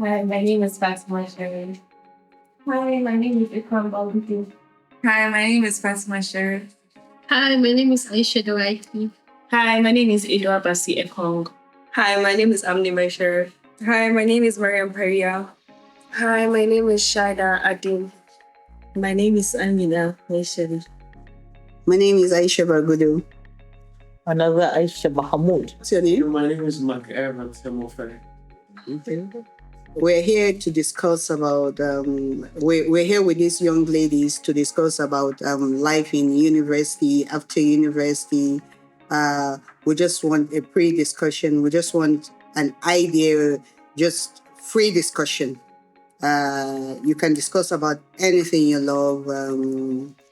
Hi, my name is Fatima Sherry. Hi, my name is Ikram Bagudu. Hi, my name is Fatima Sherry. Hi, my name is Aisha Atiku. Hi, my name is Idwa Basi Ekong. Hi, my name is Amni Bashir. Hi, my name is Mariam Paria. Hi, my name is Shaida Adim. My name is Amina Nation. My name is Aisha Bagudu. Another Aisha Bahamud. What's your name? My name is Mark Evans Hemofe. Okay. We're here to discuss about, we're here with these young ladies to discuss about life in university, after university. We just want a pre-discussion. We just want an idea, just free discussion. You can discuss about anything you love.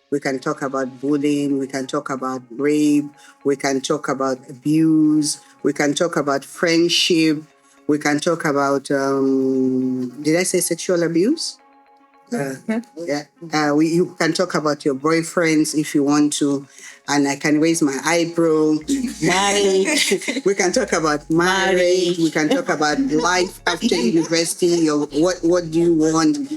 We can talk about bullying. We can talk about rape. We can talk about abuse. We can talk about friendship. We can talk about, did I say sexual abuse? Yeah. You can talk about your boyfriends if you want to. And I can raise my eyebrow. Marriage. We can talk about marriage. We can talk about life after university. Or what do you want?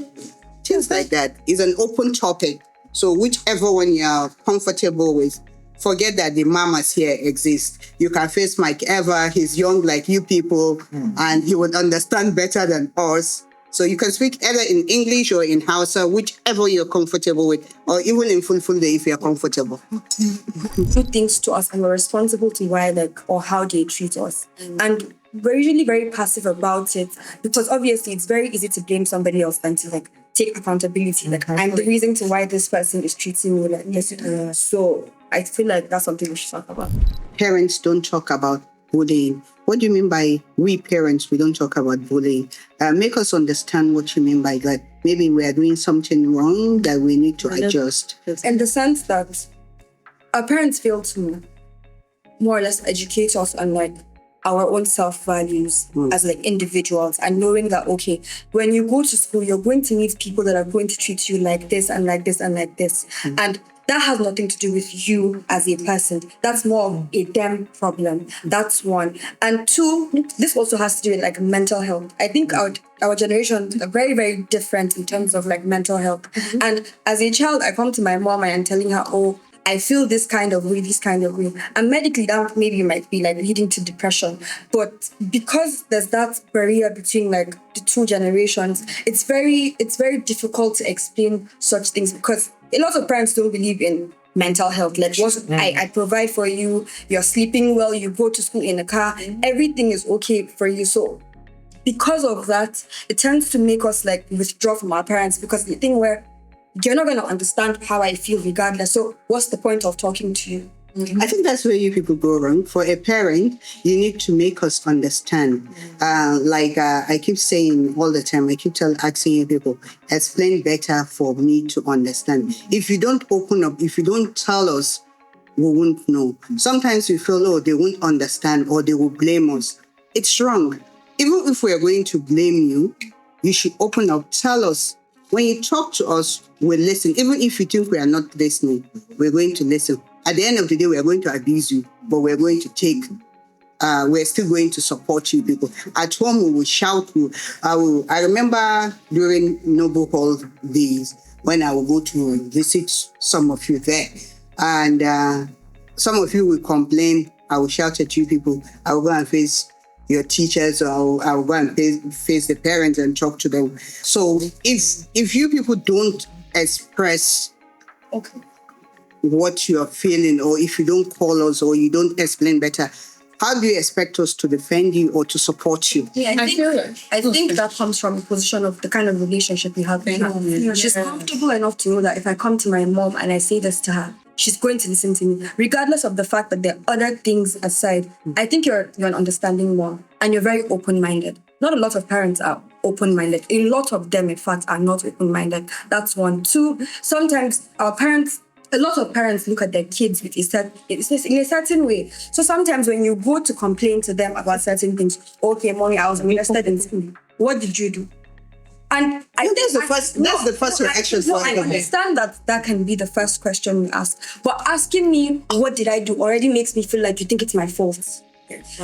Things like that. It's an open topic. So whichever one you're comfortable with, forget that the mamas here exist. You can face Mike Ever. He's young like you people, and he would understand better than us. So you can speak either in English or in Hausa, whichever you're comfortable with, or even in Fulfulde if you're comfortable. Do things to us and we're responsible to why or how they treat us. And we're usually very passive about it because obviously it's very easy to blame somebody else than to take accountability. I'm the reason to why this person is treating me like this. So I feel like that's something we should talk about. Parents don't talk about bullying. What do you mean by we parents, we don't talk about bullying? Make us understand what you mean by that. Maybe we are doing something wrong that we need to adjust. In the sense that our parents fail to more or less educate us on our own self-values as individuals, and knowing that, okay, when you go to school, you're going to meet people that are going to treat you like this and like this and like this. And that has nothing to do with you as a person. That's more of a them problem. That's one. And two, this also has to do with mental health. I think our generation are very, very different in terms of mental health. And as a child, I come to my mom and I'm telling her, oh, I feel this kind of way. And medically, that maybe might be leading to depression. But because there's that barrier between the two generations, it's very difficult to explain such things because a lot of parents don't believe in mental health. I provide for you, you're sleeping well, you go to school in a car, everything is okay for you. So because of that, it tends to make us withdraw from our parents because the thing where you're not going to understand how I feel regardless. So what's the point of talking to you? I think that's where you people go wrong. For a parent, you need to make us understand. I keep saying all the time, I keep asking you people, explain better for me to understand. If you don't open up, if you don't tell us, we won't know. Sometimes we feel, they won't understand or they will blame us. It's wrong. Even if we are going to blame you, you should open up, tell us. When you talk to us, we listen. Even if you think we are not listening, we're going to listen. At the end of the day, we are going to abuse you, but we're going to we're still going to support you people. At home, we will shout you. I remember during Noble Hall days when I would go to visit some of you there. And some of you will complain. I will shout at you people. I will go and face your teachers, or I will go and face the parents and talk to them. So if you people don't express what you're feeling, or if you don't call us or you don't explain better, how do you expect us to defend you or to support you? Yeah, I think that comes from a position of the kind of relationship we have. She's comfortable enough to know that if I come to my mom and I say this to her, she's going to listen to me, regardless of the fact that there are other things aside. I think you're an understanding mom and you're very open-minded. Not a lot of parents are open-minded. A lot of them, in fact, are not open-minded. That's one. Two, sometimes a lot of parents look at their kids in a certain way. So sometimes when you go to complain to them about certain things, okay, mommy, I was molested in school. What did you do? And I think that's the first reaction. I understand that can be the first question we ask. But asking me, what did I do, already makes me feel like you think it's my fault.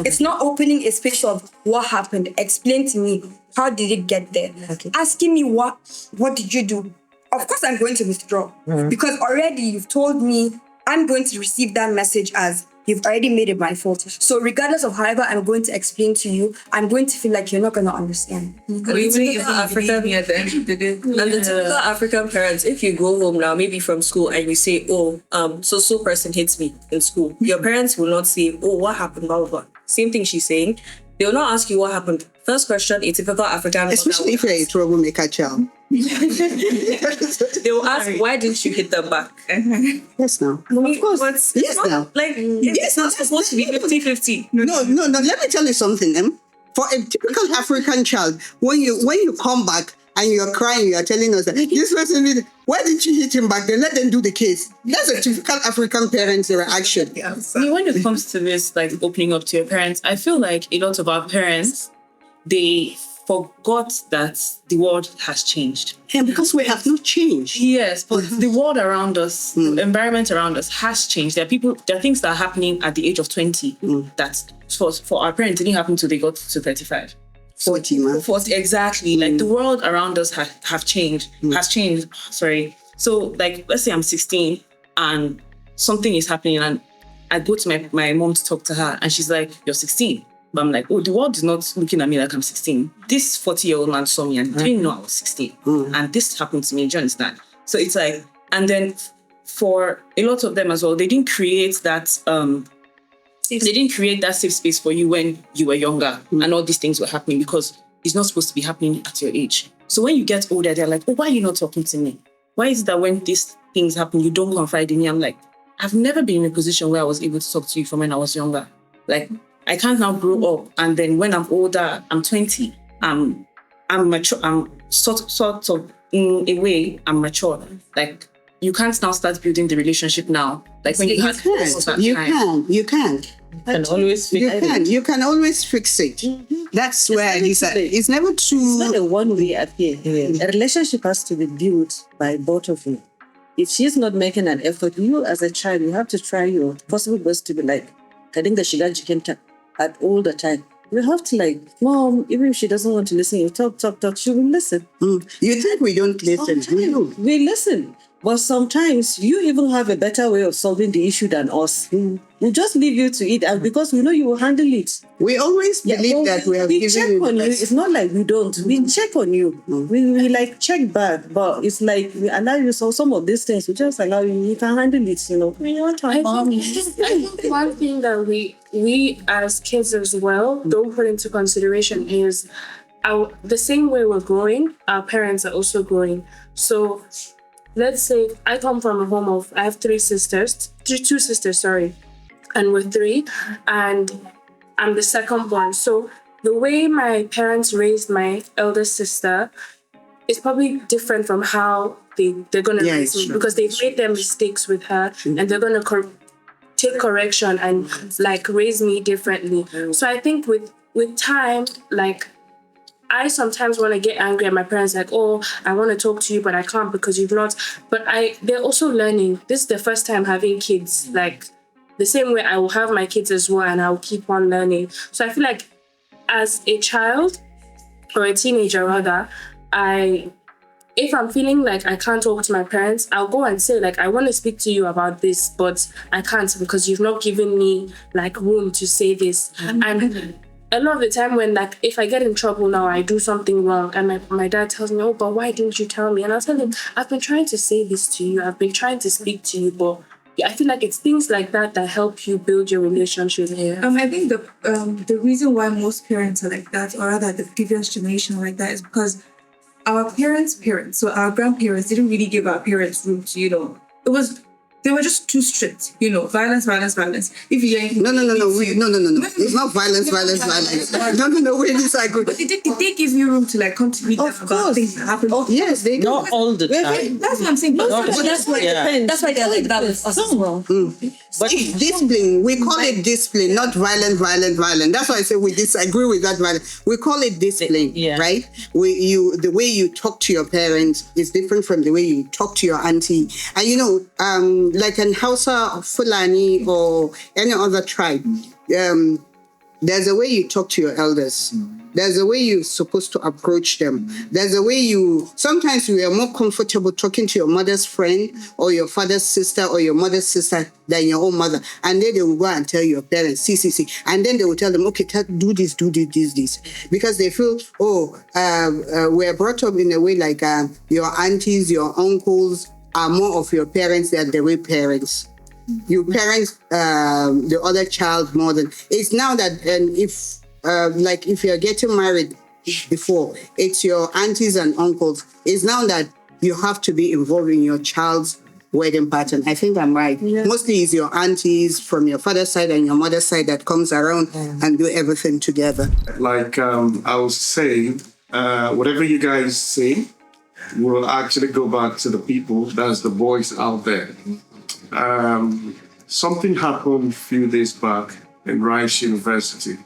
It's not opening a space of what happened. Explain to me How did it get there? Okay. Asking me what did you do? Of course I'm going to withdraw. Because already you've told me I'm going to receive that message as you've already made it my fault. So regardless of however I'm going to explain to you, I'm going to feel like you're not going to understand. And the typical African parents, if you go home now, maybe from school, and you say, oh, so person hits me in school, your parents will not say, oh, what happened, blah, blah, blah. Same thing she's saying. They will not ask you what happened. First question, a typical African. Especially if you're a troublemaker child. They will ask, why didn't you hit them back? Yes, now. Of course. Yes, now. Like, it's not supposed to be 50-50. No. Let me tell you something. For a typical African child, when you come back and you're crying, you're telling us that this person did. Why didn't you hit him back then? Let them do the case. That's a typical African parent's reaction. When it comes to this, like opening up to your parents, I feel like a lot of our parents, they forgot that the world has changed. And because we have not changed. Yes, but the world around us, the environment around us has changed. There are things that are happening at the age of 20 that for our parents didn't happen until they got to 35. 40, man. 40, exactly. Like the world around us has changed. Sorry. So like, let's say I'm 16 and something is happening and I go to my mom to talk to her and she's like, you're 16. But I'm like, oh, the world is not looking at me like I'm 16. This 40-year-old man saw me and didn't know I was 16. And this happened to me, do you understand? So it's like, and then for a lot of them as well, they didn't create that safe space for you when you were younger and all these things were happening because it's not supposed to be happening at your age. So when you get older, they're like, oh, why are you not talking to me? Why is it that when these things happen, you don't confide in me? I'm like, I've never been in a position where I was able to talk to you from when I was younger. Like, I can't now grow up and then when I'm older, I'm 20, I'm mature, I'm sort of in a way, I'm mature. Like, you can't now start building the relationship now. Like when you can. You can always fix it. You can always fix it. That's where he said it's never too. It's not a one-way affair. A relationship has to be built by both of you. If she's not making an effort, you as a child, you have to try your possible best to be like, I think that she got at all the time. You have to like, Mom, even if she doesn't want to listen, you talk, she will listen. You think we don't listen? We listen. But sometimes you even have a better way of solving the issue than us. We just leave you to it, and because we know you will handle it. We always believe that we have given check you on you. It's not like we don't. We check on you. We like check back, but it's like we allow you. So some of these things we just allow you. You can handle it. You know. I think one thing that we as kids as well don't put into consideration is the same way we're growing, our parents are also growing. So let's say I come from a home of, I have two sisters, and we're three, and I'm the second born. So the way my parents raised my eldest sister is probably different from how they're going to raise me, because they've made their mistakes with her, and they're going to take correction and like raise me differently. So I think with time, like, I sometimes want to get angry at my parents, like, oh, I want to talk to you, but I can't because you've not. But they're also learning. This is the first time having kids. Like, the same way I will have my kids as well, and I will keep on learning. So I feel like as a child, or a teenager rather, if I'm feeling like I can't talk to my parents, I'll go and say, like, I want to speak to you about this, but I can't because you've not given me, like, room to say this. And a lot of the time when, like, if I get in trouble now, I do something wrong, and my dad tells me, oh, but why didn't you tell me? And I'll tell him, I've been trying to say this to you. I've been trying to speak to you, but I feel like it's things like that that help you build your relationship. I think the reason why most parents are like that, or rather the previous generation are like that, is because our parents, so our grandparents didn't really give our parents room to, they were just too strict, violence. If you hear No. It's not violence. No, we disagree. But they give you room to like contribute about things that happen. Yes, they do. Not all the time. That's what I'm saying. But That's why they're like that with us as well. But discipline, we call it discipline, not violent. That's why I say we disagree with that violence. We call it discipline, right? The way you talk to your parents is different from the way you talk to your auntie. And like in Hausa, Fulani, or any other tribe, There's a way you talk to your elders. There's a way you're supposed to approach them. There's a way sometimes you are more comfortable talking to your mother's friend or your father's sister or your mother's sister than your own mother. And then they will go and tell your parents, see. And then they will tell them, okay, do this. Because they feel, we're brought up in a way like your aunties, your uncles are more of your parents than the real parents. You parents the other child more than it's now that if you're getting married before, it's your aunties and uncles. It's now that you have to be involved in your child's wedding pattern. I think I'm right. Yeah. Mostly it's your aunties from your father's side and your mother's side that comes around and do everything together. Like I was saying, whatever you guys say will actually go back to the people, that's the boys out there. Something happened a few days back in Rice University.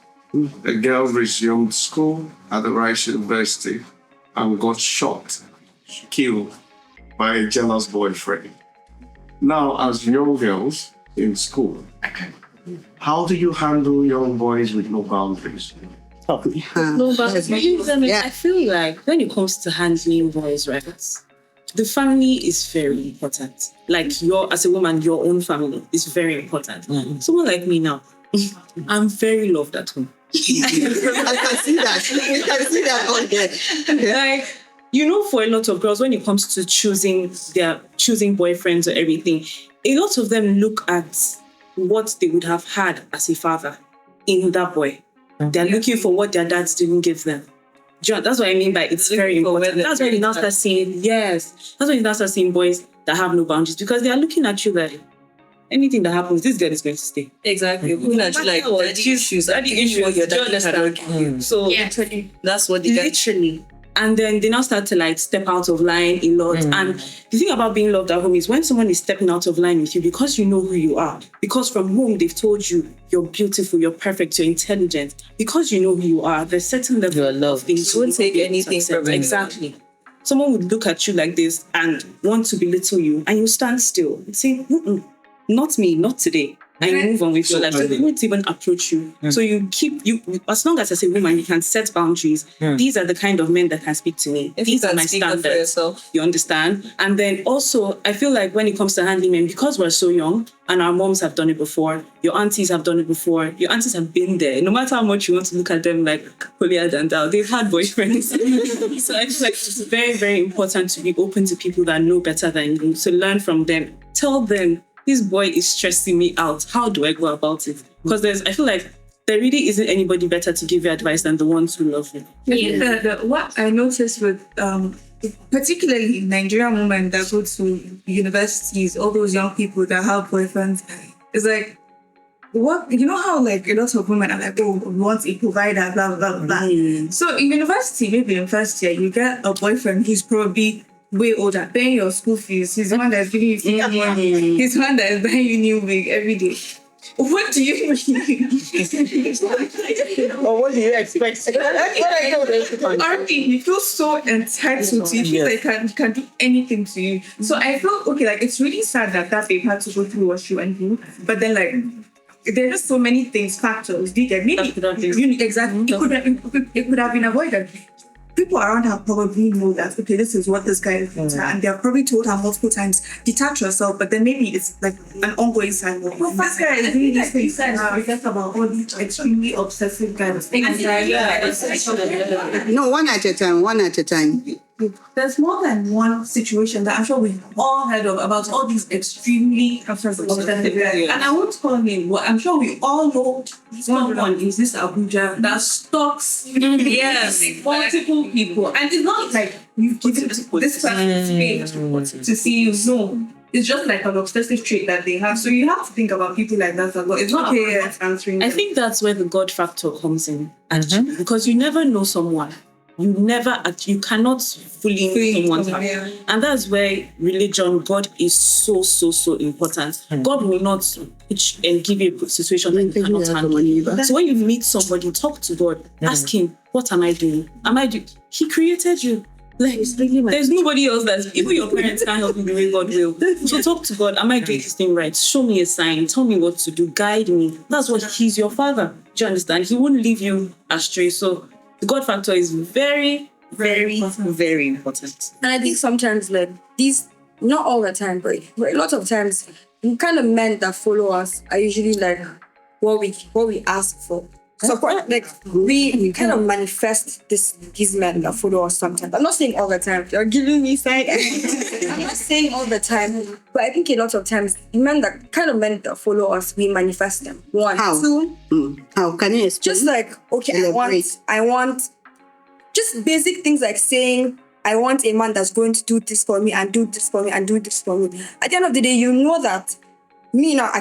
A girl resumed school at the Rice University and got shot, killed by a jealous boyfriend. Now, as young girls in school, how do you handle young boys with no boundaries? No boundaries. I feel like when it comes to handling boys, right, the family is very important. Like as a woman, your own family is very important. Someone like me now, I'm very loved at home. I can see that. You can see that on there. For a lot of girls, when it comes to choosing boyfriends or everything, a lot of them look at what they would have had as a father in that boy. They're looking for what their dads didn't give them. That's what I mean by it's very important. That's why you now start seeing, that's why you now start seeing boys that have no boundaries, because they are looking at you like, anything that happens, this girl is going to stay. Exactly. Looking at you like, daddy issues. Your daddy cannot give you. So, that's what they literally. And then they now start to step out of line a lot. And the thing about being loved at home is when someone is stepping out of line with you, because you know who you are, because from home they've told you you're beautiful, you're perfect, you're intelligent, because you know who you are, there's certain level of things. You won't take anything from it. Exactly. Someone would look at you like this and want to belittle you, and you stand still and say, not me, not today. And you move on with your life. So they won't even approach you. So you as long as a woman, you can set boundaries. These are the kind of men that can speak to me. These are my standards. You understand? And then also, I feel like when it comes to handling men, because we're so young and our moms have done it before, your aunties have done it before, your aunties have been there. No matter how much you want to look at them like holier than thou, they've had boyfriends. So I feel like it's very, very important to be open to people that know better than you, to learn from them. Tell them, this boy is stressing me out. How do I go about it? Because I feel like there really isn't anybody better to give you advice than the ones who love you. What I noticed with, particularly Nigerian women that go to universities, all those young people that have boyfriends, is like, how a lot of women are like, we want a provider, blah, blah, blah. So in university, maybe in first year, you get a boyfriend who's probably way older, paying your school fees. He's the one that's giving you free money. He's the one that is buying you new wig every day. What do you mean? Or what do you expect? Auntie, you feel so entitled to you. Feel like can do anything to you. So I feel it's really sad that they had to go through what she went through. But then there are just so many factors. Maybe exactly. It could have been avoided. People around her probably know that, okay, this is what this guy is, and they have probably told her multiple times, detach yourself, but then maybe it's like an ongoing cycle. Well, this guy is doing these things, we talk about all these extremely obsessive kind of things. No, one at a time. There's more than one situation that I'm sure we've all heard of about all these extremely obsessive. And I won't call him, but I'm sure we all know someone in this Abuja that stalks multiple people. And it's not like you've given this person space to see you. No. It's just like an obsessive trait that they have. So you have to think about people like that as well. It's not answering. I think that's where the God factor comes in, actually, because you never know someone. You cannot fully know someone's heart. And that's where religion, God is so, so, so important. God will not pitch and give you a situation that you cannot handle. So when you meet somebody, talk to God, ask him, what am I doing? He created you. Like, there's nobody else that's, even your parents can't help you the way God will. So talk to God. Am I doing this thing right? Show me a sign. Tell me what to do. Guide me. That's what He's your Father. Do you understand? He wouldn't leave you astray. So the God factor is very, very, very important. And I think sometimes, like, these, not all the time, but a lot of times, the kind of men that follow us are usually like what we ask for. So, like, we kind of manifest these men that follow us sometimes. I'm not saying all the time. You're giving me side. I'm not saying all the time, but I think a lot of times, men that follow us, we manifest them. One, How? two. How can you explain? Just like, okay, I want just basic things like saying, I want a man that's going to do this for me and do this for me and do this for me. At the end of the day, you know that me now,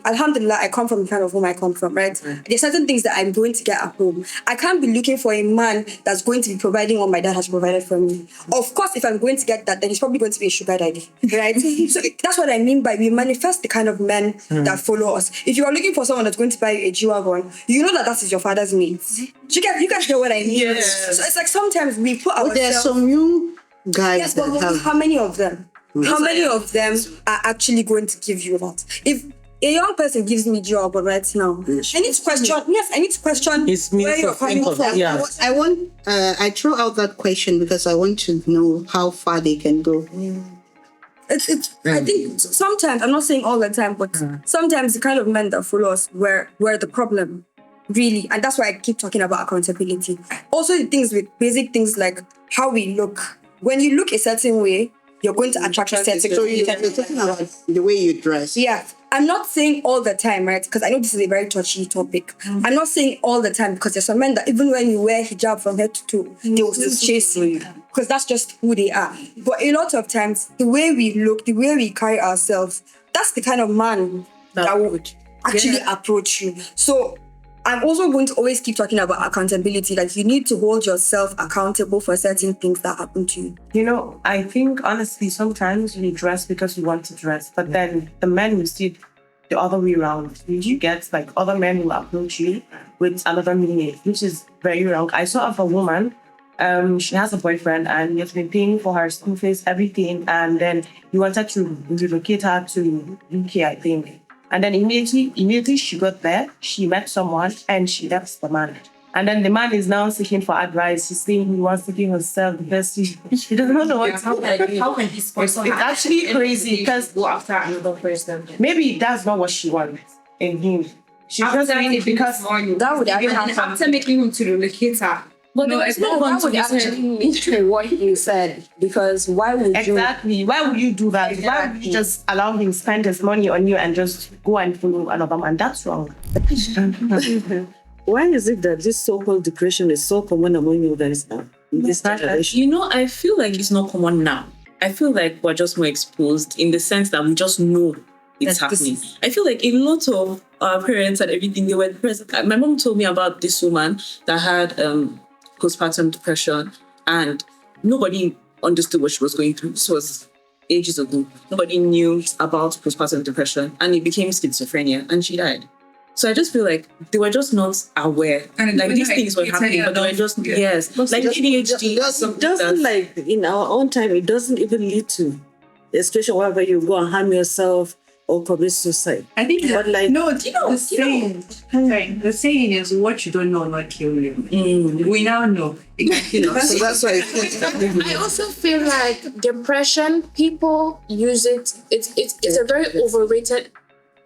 alhamdulillah, I come from the kind of home I come from, right? There's certain things that I'm going to get at home. I can't be looking for a man that's going to be providing what my dad has provided for me. Of course, if I'm going to get that, then he's probably going to be a sugar daddy, right? So that's what I mean by we manifest the kind of men that follow us. If you are looking for someone that's going to buy you a G-Wagon, you know that is your father's needs. You guys know what I mean? Yes. So it's like sometimes we put ourselves... There are some young guys Yes, but that have... how many of them? How many of them are actually going to give you that? If a young person gives me job right now, I need to question His where means you're of coming income. from. Yeah. I throw out that question because I want to know how far they can go. I think sometimes, I'm not saying all the time, but sometimes the kind of men that follow us were the problem, really. And that's why I keep talking about accountability. Also, the things with basic things like how we look. When you look a certain way, you're going to attract a certain... So you're talking about the way you dress. Yeah. I'm not saying all the time, right? Because I know this is a very touchy topic. I'm not saying all the time because there's some men that even when you wear hijab from head to toe, they will still chase you because that's just who they are. But a lot of times, the way we look, the way we carry ourselves, that's the kind of man that would actually approach you. So I'm also going to always keep talking about accountability. Like, you need to hold yourself accountable for certain things that happen to you. You know, I think honestly, sometimes you dress because you want to dress, but then the men will see the other way around. You get like other men will approach you with another meaning, which is very wrong. I saw of a woman, she has a boyfriend and he has been paying for her school fees, everything, and then he wanted to relocate her to UK, I think. And then immediately she got there, she met someone and she left the man. And then the man is now seeking for advice. He's saying he wants to kill himself because he doesn't know what's happening. How can this person? It's actually crazy because go after another person. maybe that's not what she wants in him. She's just doing it because that would happen. After making him to relocate her. But no, it's not going to be actually mean what you said, because why would you? Exactly. Why would you do that? Why would you just allow him spend his money on you and just go and follow another man? That's wrong. Why is it that this so-called depression is so common among you guys now? In this generation? You know, I feel like it's not common now. I feel like we're just more exposed in the sense that we just know it's happening. I feel like a lot of our parents and everything, they were depressed. My mom told me about this woman that had postpartum depression and nobody understood what she was going through. This was ages ago. Nobody knew about postpartum depression and it became schizophrenia and she died. So I just feel like they were just not aware. And like these things were happening, but they were just, yes. Like ADHD. It doesn't like, in our own time, it doesn't even lead to a situation where you go and harm yourself or commit suicide. I think, but like, no, do you know the saying? The saying is, what you don't know will not kill you. We now know. So that's why I also feel like depression, people use it. It's a very overrated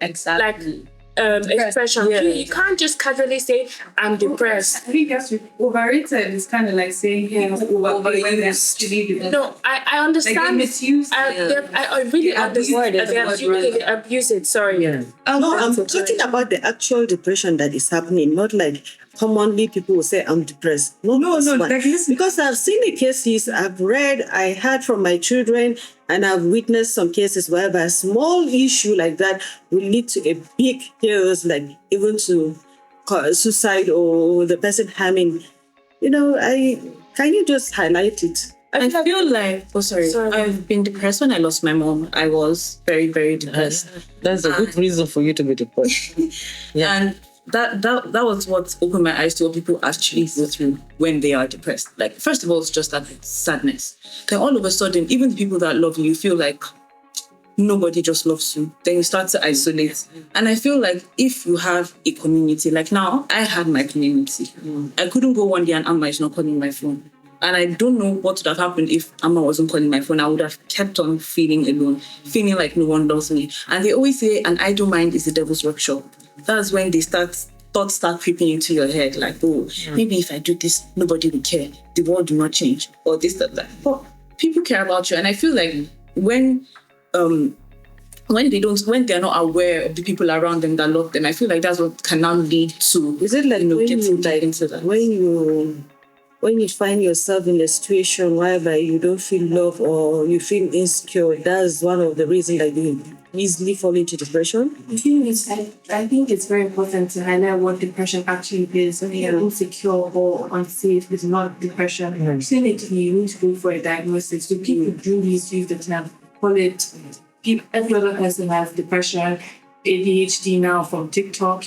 expression. Yeah. You can't just casually say, I'm depressed. I think that's overrated. It's kind of like saying No, I understand. Like they misuse I really understand. They abuse it. Sorry. No, I'm talking about the actual depression that is happening, not like commonly people will say I'm depressed. No, because I've seen the cases, I've read, I heard from my children, and I've witnessed some cases whereby a small issue like that will lead to a big chaos, like even to suicide or the person harming. You know, can you just highlight it? I feel like, I've been depressed when I lost my mom. I was very, very depressed. That's a good reason for you to be depressed. And that was what opened my eyes to what people actually go through when they are depressed. Like, first of all, it's just that sadness. Then all of a sudden, even the people that love you, you feel like nobody just loves you. Then you start to isolate. And I feel like if you have a community, like now, I had my community. I couldn't go one day and Amma is not calling my phone. And I don't know what would have happened if Amma wasn't calling my phone. I would have kept on feeling alone, feeling like no one loves me. And they always say an idle mind is the devil's workshop. That's when thoughts start creeping into your head. Like, oh, maybe if I do this, nobody will care. The world will not change. Or this, that. But people care about you. And I feel like when they're not aware of the people around them that love them, I feel like that's what can now lead to, is it like getting into that. When you find yourself in a situation whereby you don't feel love or you feel insecure, that's one of the reasons that you easily fall into depression? I think it's very important to highlight what depression actually is. When you're insecure or unsafe, it's not depression. Clinically, you need to go for a diagnosis. So people do misuse the term. Call it, every other person has depression, ADHD now from TikTok,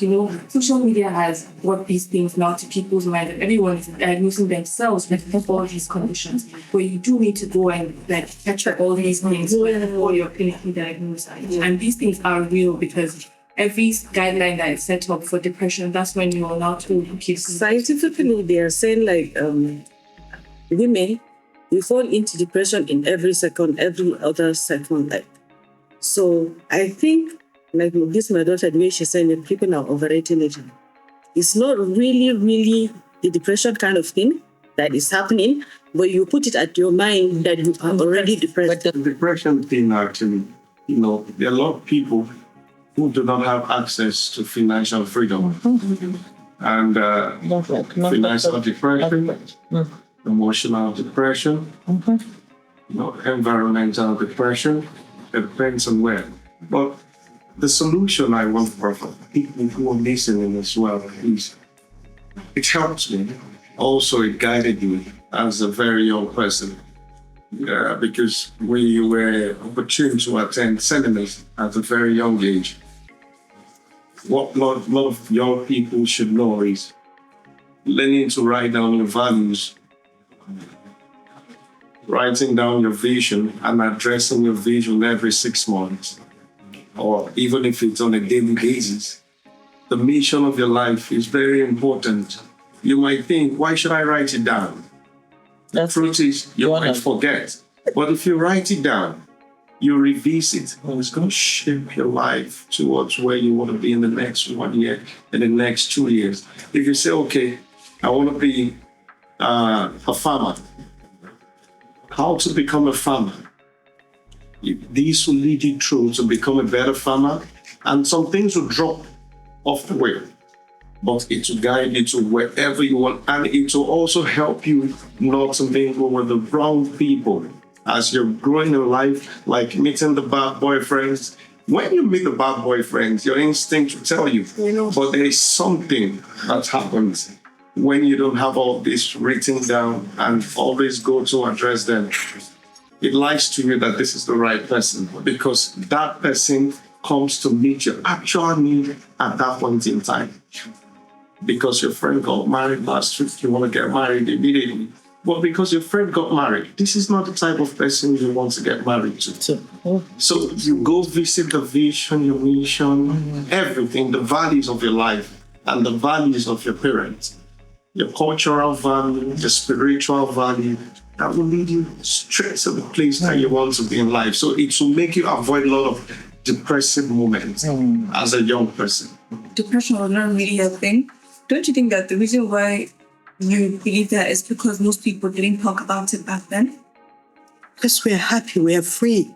social media has brought these things now to people's mind. Everyone is diagnosing themselves with all these conditions. But you do need to go and catch up all these things before you're clinically diagnosed. And these things are real because every guideline that is set up for depression, that's when you are now told scientifically, they are saying women, you fall into depression in every other second. So I think, like this, my daughter, the way she's saying it, people are overrating it. It's not really, really the depression kind of thing that is happening, but you put it at your mind that you are already depressed. But the depression thing, actually, there are a lot of people who do not have access to financial freedom. And financial depression, emotional depression, environmental depression, it depends on where. But the solution I want for people who are listening as well is, it helps me. Also, it guided me as a very young person because we were opportune to attend seminars at a very young age. What a lot of young people should know is learning to write down your values, writing down your vision and addressing your vision every 6 months. Or even if it's on a daily basis, the mission of your life is very important. You might think, why should I write it down? The truth is, you might forget. But if you write it down, you revisit, it's going to shape your life towards where you want to be in the next 1 year, in the next 2 years. If you say, okay, I want to be a farmer, how to become a farmer? These will lead you through to become a better farmer, and some things will drop off the way, but it will guide you to wherever you want, and it will also help you not to mingle with the wrong people as you're growing in life, like meeting the bad boyfriends. When you meet the bad boyfriends, your instinct will tell you, but there is something that happens when you don't have all this written down and always go to address them. It lies to you that this is the right person because that person comes to meet your actual need at that point in time. Because your friend got married last week, you want to get married immediately. But because your friend got married, this is not the type of person you want to get married to. So you go visit the vision, your mission, everything, the values of your life and the values of your parents, your cultural value, your spiritual value, that will lead you straight to the place that you want to be in life. So it will make you avoid a lot of depressive moments as a young person. Depression was not really a thing. Don't you think that the reason why you believe that is because most people didn't talk about it back then? Because we're happy, we are free.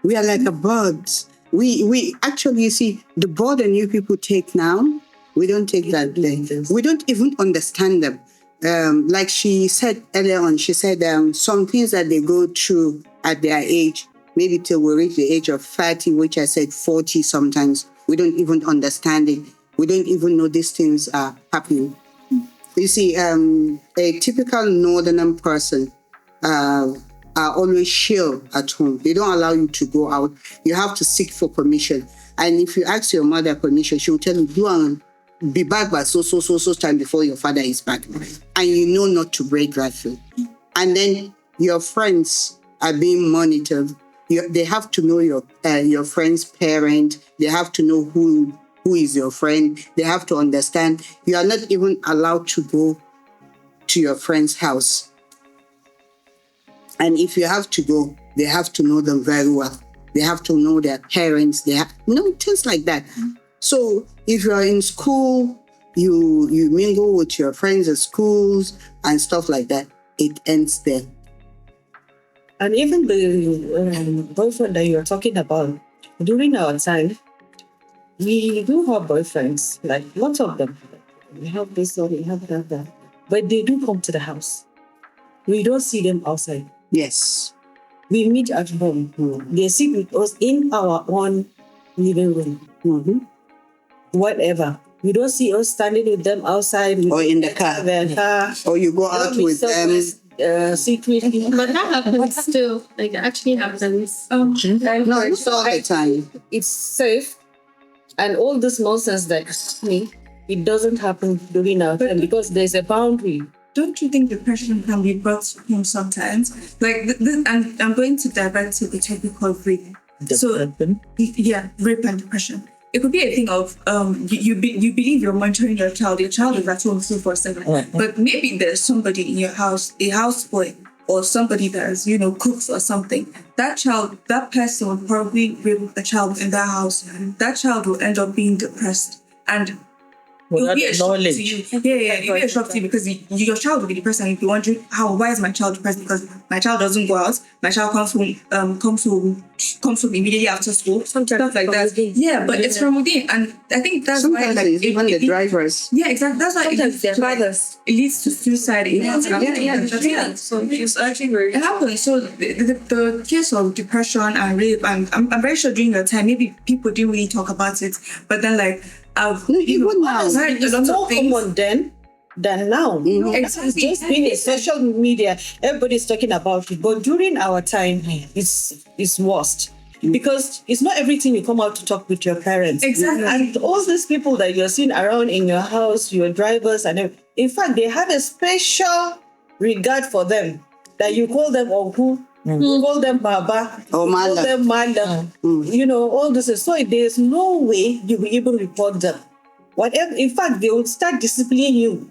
We are like a bird. We actually, you see, the burden you people take now, we don't take that day. We don't even understand them. Like she said earlier on, she said some things that they go through at their age, maybe till we reach the age of 30, which I said 40 sometimes, we don't even understand it. We don't even know these things are happening. You see, a typical northern person are always chill at home. They don't allow you to go out. You have to seek for permission. And if you ask your mother permission, she will tell you, be back by so time before your father is back, and you know not to break that through. And then your friends are being monitored. They have to know your friend's parent. They have to know who is your friend. They have to understand you are not even allowed to go to your friend's house. And if you have to go, they have to know them very well. They have to know their parents. They have things like that. So if you are in school, you mingle with your friends at schools and stuff like that, it ends there. And even the boyfriend that you're talking about, during our time, we do have boyfriends, like lots of them. We have this or we have that. But they do come to the house. We don't see them outside. Yes. We meet at home. They sit with us in our own living room. Whatever. We don't see us standing with them outside. Or in the car. Their car. Or you go out with them. Secretly. But that happens still. Like, it actually happens. No, it's all the time. It's safe. And all this nonsense that is happening, it doesn't happen during our time because there's a boundary. Don't you think depression can be brought home sometimes? Like, and I'm going to divert to the topic of rape. Rape and depression. It could be a thing of you believe you're monitoring your child is at home 24/7, but maybe there's somebody in your house, a houseboy or somebody that is, cooks or something. That person will probably rape the child in that house. That child will end up being depressed and it'll be a shock to you. It'll be a shock to you because your child will be depressed and you'll be wondering, why is my child depressed? Because my child doesn't go out. My child comes home immediately after school. Stuff like that. Yeah, but it's from within. And I think that's sometimes why it's even the drivers. Yeah, exactly. That's why it leads to suicide. So it's actually very. It happens. So the case of depression and rape, and I'm very sure during your time, maybe people didn't really talk about it. But then Even now, it's more common then than now. Exactly. It's just been in social media. Everybody's talking about it. But during our time, it's worst. Because it's not everything you come out to talk with your parents. Exactly. And all these people that you're seeing around in your house, your drivers, and everything, in fact, they have a special regard for them. That you call them Ogu, you call them Baba, or you call them Manda. All this. So there's no way you will even report them. Whatever. In fact, they will start disciplining you,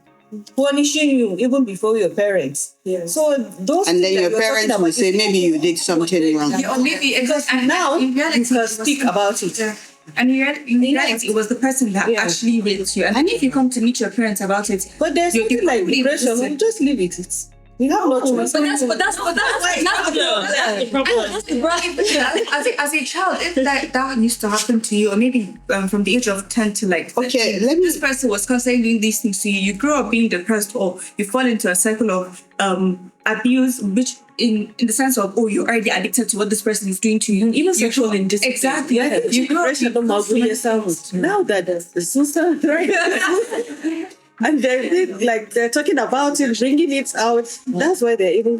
punishing you even before your parents. Yes. So those. And then your parents will say, maybe you did something wrong. Or maybe because now you can speak about it. Yeah. And in reality, it was the person that actually raped you. And if you come to meet your parents about it, but there's something like depression. We'll just leave it. We have no choice. But that's the problem. As a child, if that used to happen to you, or maybe from the age of 10 to like 13, this person was constantly doing these things to you, you grow up being depressed, or you fall into a cycle of abuse, which in the sense of, you're already addicted to what this person is doing to you. Even sexual indiscipline. Exactly. Yeah, you grow up now that the sister, right? And they're talking about it, bringing it out. That's why they're even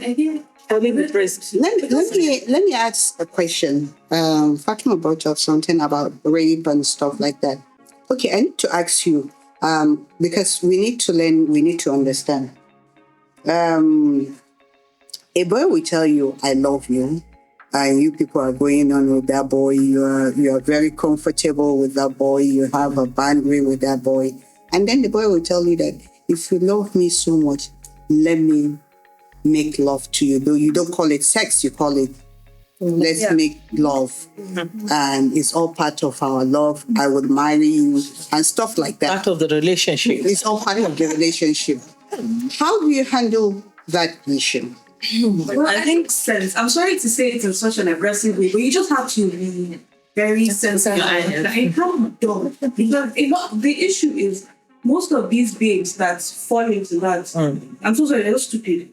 falling depressed. Let me ask a question. Fatima brought up something about rape and stuff like that. Okay, I need to ask you, because we need to learn, we need to understand. A boy will tell you, I love you, and you people are going on with that boy. You are very comfortable with that boy. You have a boundary with that boy. And then the boy will tell you that if you love me so much, let me make love to you. Though you don't call it sex, you call it let's make love. And it's all part of our love. I would marry you and stuff like that. Part of the relationship. It's all part of the relationship. How do you handle that issue? Well, I think sense. I'm sorry to say it in such an aggressive way, but you just have to be very sensitive. Because the issue is most of these babes that fall into that, I'm so sorry, they're stupid.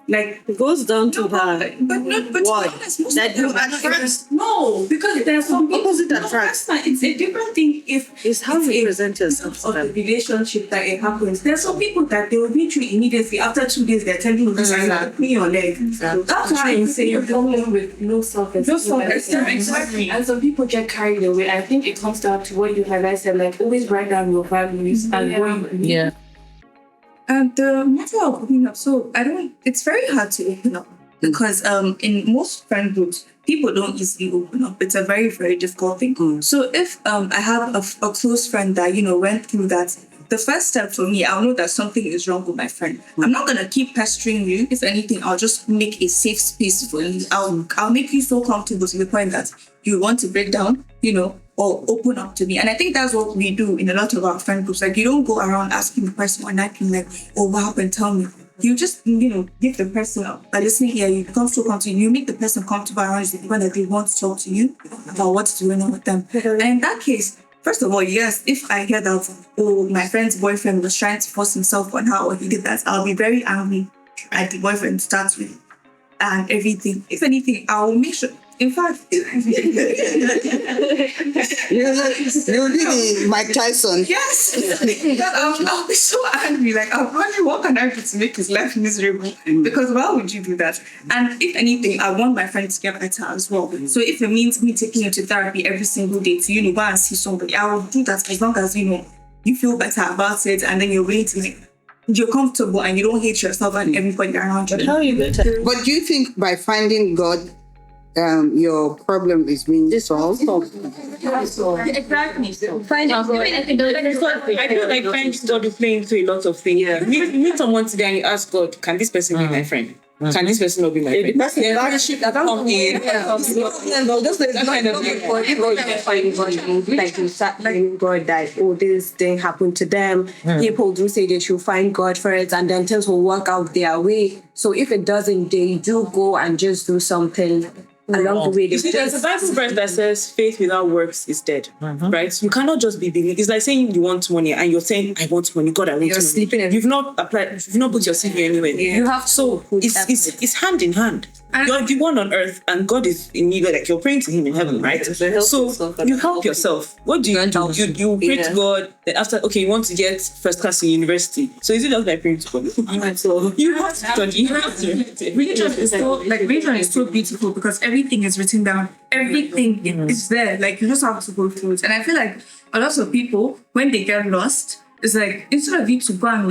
Like It goes down to her. But to be What? honest, most That you people are attract. no, because there's some people. Opposite No, attracts. that's not. It's a different thing if It's how you present of yourself. the relationship that it happens. There's some people that they will meet you immediately after 2 days. They're telling you this and me your leg. That's why I'm saying You're problem with low self-esteem. No self-esteem, exactly. And some people get carried away. I think it comes down to what you highlighted, like always write down your values and what you believe. Yeah. And the matter of opening up, so it's very hard to open up because in most friend groups, people don't easily open up. It's a very, very difficult thing. So if I have a close friend that, went through that, the first step for me, I'll know that something is wrong with my friend. I'm not gonna keep pestering you. If anything, I'll just make a safe space for you. I'll make you so comfortable to the point that you want to break down, or open up to me. And I think that's what we do in a lot of our friend groups. Like, you don't go around asking the person one night, like, oh, what happened? Tell me. You just, give the person a listening ear. You become so comfortable. You make the person comfortable around you when they want to talk to you about what's going on with them. And in that case, first of all, yes, if I hear that, oh, my friend's boyfriend was trying to force himself on her or he did that, I'll be very angry at the boyfriend starts with and everything. If anything, I will make sure. In fact, You really Mike Tyson. yes, I'll be so angry. Like, I'm wondering what can I do to make his life miserable? Because why would you do that? And if anything, I want my friend to get better as well. So if it means me taking you to therapy every single day to, go and see somebody, I will do that as long as, you feel better about it and then you're willing to you're comfortable and you don't hate yourself and everybody around you. How you better? But do you think by finding God, your problem is being solved? Exactly. I feel like friends God is playing into a lot of things. Yeah. You meet someone today and you ask God, can this person be my friend? Can this person not be my friend? That's the Relationship will come in. Like you start blaming God that, oh, this thing happened to them. People do say they should find God for it and then things will work out their way. So if it doesn't, they do go and just do something along the way. You see, there's a Bible verse that says faith without works is dead, right? You cannot just be believing. It's like saying you want money and you're saying, I want money. God, I want money. sleeping in- You've not applied, you've not put your CV anywhere. You have So it's hand in hand. You're the one on earth and God is in you, like you're praying to him in heaven, right? So you help yourself. What do? You pray to God, then after, okay, you want to get first class in university. So is it just like praying to God? So you have to study. You have to. Religion is so beautiful because everything is written down. Everything is there. Like, you just have to go through it. And I feel like a lot of people, when they get lost, it's like, instead of you to go and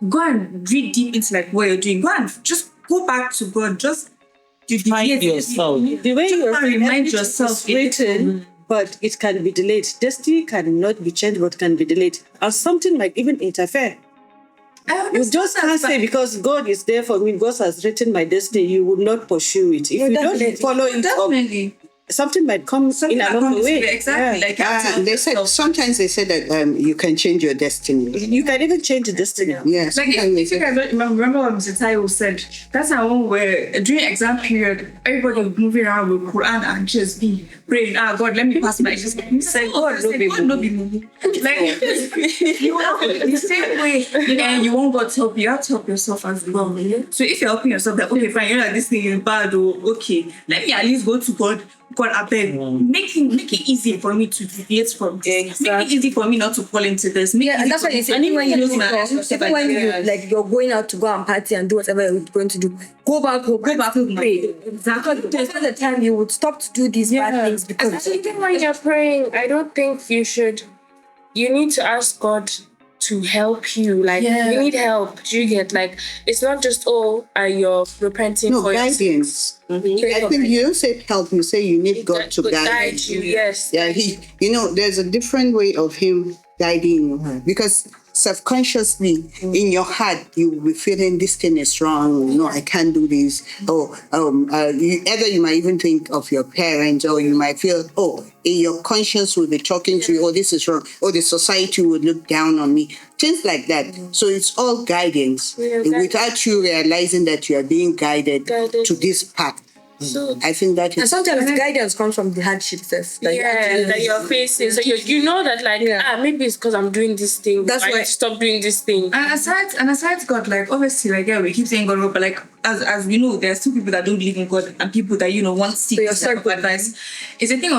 go and read deep into like what you're doing, go and just go back to God. Just Find yourself. The way you remind yourself written, but it can be delayed. Destiny cannot be changed, but can be delayed. Or something might even interfere. You just can't say because God is there for me, God has written my destiny, you will not pursue it. If you don't follow it up, something might come in along the way. Exactly. Yeah. Like, They said sometimes they say that you can change your destiny. You can even change the destiny. Yes. like if you guys don't remember what Mr. Tayo said, that's how one where during exam period, everybody was moving around with Quran and just be praying, God, let me pass my exam. He said, God, no be moving. Like, you want the same way, and you want God to help you, you have to help yourself as well. So if you're helping yourself, that okay, fine, you're like, this thing is bad, or okay, let me at least go to God. God, I beg, make it easy for me to deviate from this. Make it easy for me not to fall into this. And that's what you say. Even when you're going out to go and party and do whatever you're going to do, go back home, pray. Exactly. There's not the time you would stop to do these bad things because Even when you're praying, I don't think you need to ask God to help you. Like, you need help. Do you get, like, it's not just, you're repenting for guidance. I think you don't say help, you say you need God to guide you. Yes. Yeah, there's a different way of him guiding you because subconsciously in your heart you will be feeling this thing is wrong. No, I can't do this. Either you might even think of your parents, or you might feel, in your conscience will be talking to you, this is wrong, or the society will look down on me. Things like that. So it's all guidance without you realizing that you are being guided to this path. So I think that And is sometimes the guidance comes from the hardship first. that you're facing. So you know that maybe it's because I'm doing this thing. That's I why- need to stop doing this thing. And aside God, like obviously, like we keep saying God, but like as we know, there's two people that don't believe in God and people that want to seek So you're this type of circle. advice. It's a thing of